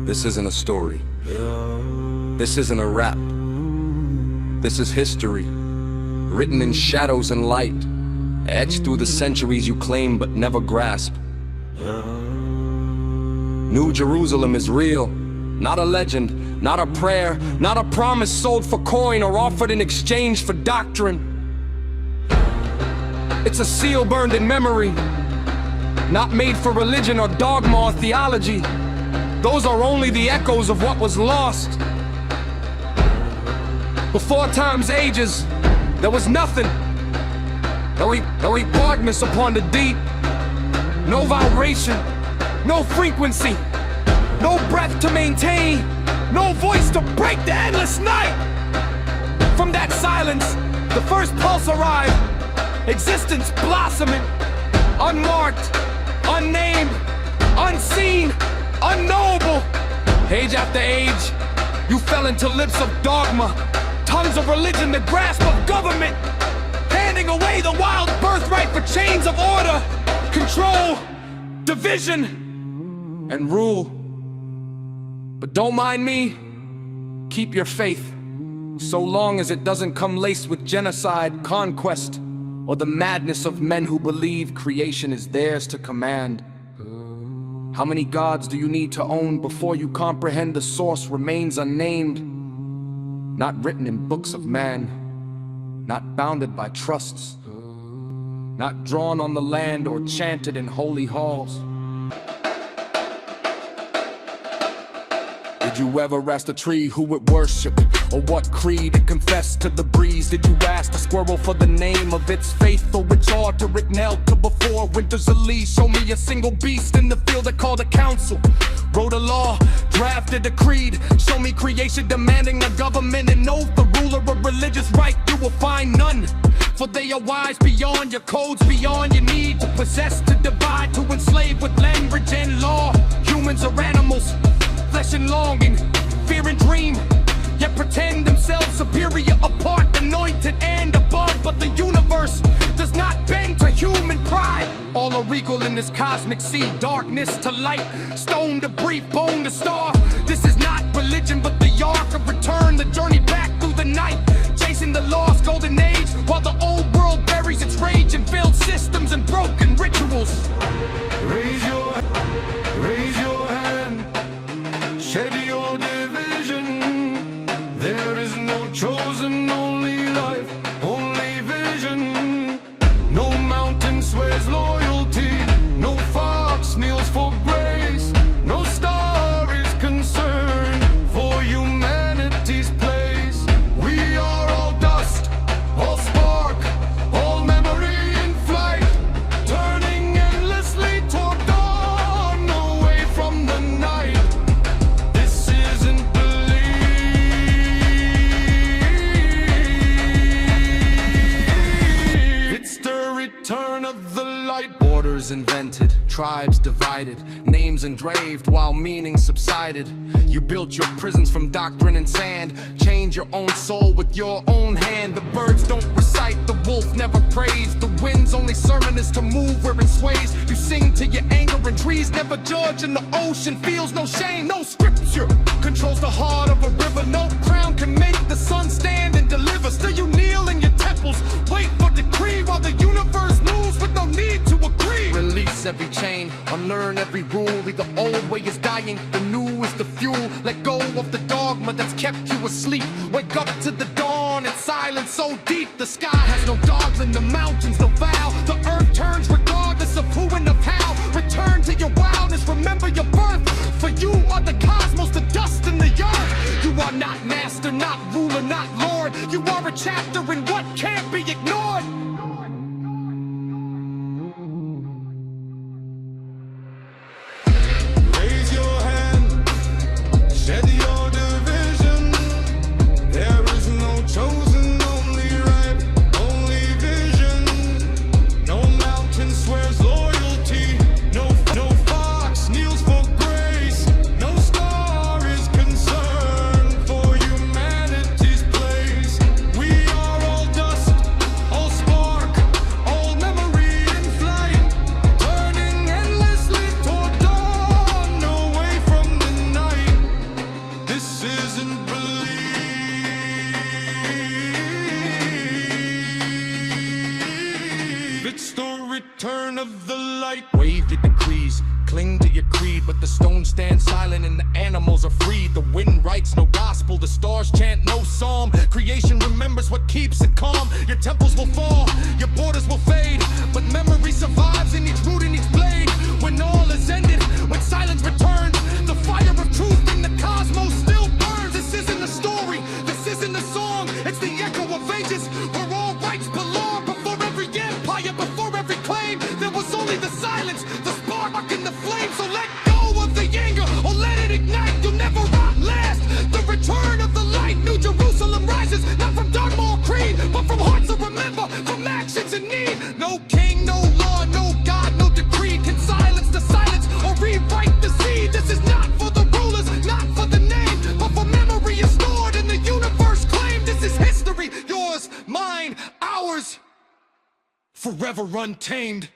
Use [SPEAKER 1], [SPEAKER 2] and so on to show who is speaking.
[SPEAKER 1] This isn't a story. This isn't a rap. This is history, written in shadows and light, etched through the centuries you claim but never grasp. New Jerusalem is real, not a legend, not a prayer, not a promise sold for coin or offered in exchange for doctrine. It's a seal burned in memory, not made for religion or dogma or theology. Those are only the echoes of what was lost. Before time's ages, there was nothing. No darkness upon the deep. No vibration, no frequency, no breath to maintain, no voice to break the endless night. From that silence, the first pulse arrived. Existence blossoming, unmarked, unnamed, unseen, unknowable. Age after age, you fell into lips of dogma, tongues of religion, the grasp of government, handing away the wild birthright for chains of order, control, division, and rule. But don't mind me, keep your faith, so long as it doesn't come laced with genocide, conquest, or the madness of men who believe creation is theirs to command. How many gods do you need to own before you comprehend the source remains unnamed? Not written in books of man, not bounded by trusts, not drawn on the land or chanted in holy halls. Did you ever ask the tree who it worshiped, or what creed it confessed to the breeze? Did you ask the squirrel for the name of its faith, or which altar it knelt to before winter's release? Show me a single beast in the field that called a council, wrote a law, drafted a creed. Show me creation demanding a government and oath, the ruler of religious right. You will find none, for they are wise beyond your codes, beyond your need to possess, to divide, to enslave with language and law. Humans are animals, flesh and longing, fear and dream, yet pretend themselves superior, apart, anointed and above. But the universe does not bend to human pride. All are equal in this cosmic sea, darkness to light, stone to brief, bone to star. This is not religion but the arc of return, the journey back through the night, chasing the lost golden age, while the old world buries its rage in failed systems and broken rituals.
[SPEAKER 2] Raise your hand, shed your division. There is no chosen, only life, only vision. No mountain swears loyalty, no fox kneels for grace, no star is concerned for humanity's place. We are all dust, all spark, all memory in flight, turning endlessly toward dawn, away from the night. This isn't belief, it's the return of the light.
[SPEAKER 1] Borders invented, tribes divided, names engraved while meaning subsided. You built your prisons from doctrine and sand, change your own soul with your own hand. The birds don't recite, the wolf never prays, the wind's only sermon is to move where it sways. You sing to your anger and trees never judge, and the ocean feels no shame. No scripture controls the heart of a river, no crown can make the sun stand and deliver. Still you kneel in your temples, wait for decree, while the universe moves with no need to agree. Release every chain, unlearn every rule. The old way is dying, the new is the fuel. Let go of the dogma that's kept you asleep. Wake up to the dawn in silence so deep. The sky has no dogs and the mountains no vow. The earth turns regardless of who and of how. Return to your wildness, remember your birth, for you are the cosmos, the dust and the earth. You are not master, not ruler, not lord. You are a chapter in what can't be ignored.
[SPEAKER 2] Raise your hand, shed your division. There is no chosen, only right, only vision. It's the return of the light.
[SPEAKER 1] Wave your decrees, cling to your creed, but the stones stand silent and the animals are free. The wind writes no gospel, the stars chant no psalm. Creation remembers what keeps it calm. Your temples will fall, your borders will fade, but memory survives in each root and each blade. When all is ended, when silence returns, the fire of truth in the cosmos still burns. This isn't a story, this isn't a song, it's the echo of ages where all rights belong. Before every empire, before every claim, there was only the silence, the spark and the flame. So let go of the anger or let it ignite. You'll never outlast the return of the light. New Jerusalem rises, not from dogma or creed, but from hearts that remember, from actions in need. No king, no law, no God, no decree can silence the silence or rewrite the seed. This is not for the rulers, not for the name, but for memory is stored in the universe claimed. This is history, yours, mine, ours, forever untamed.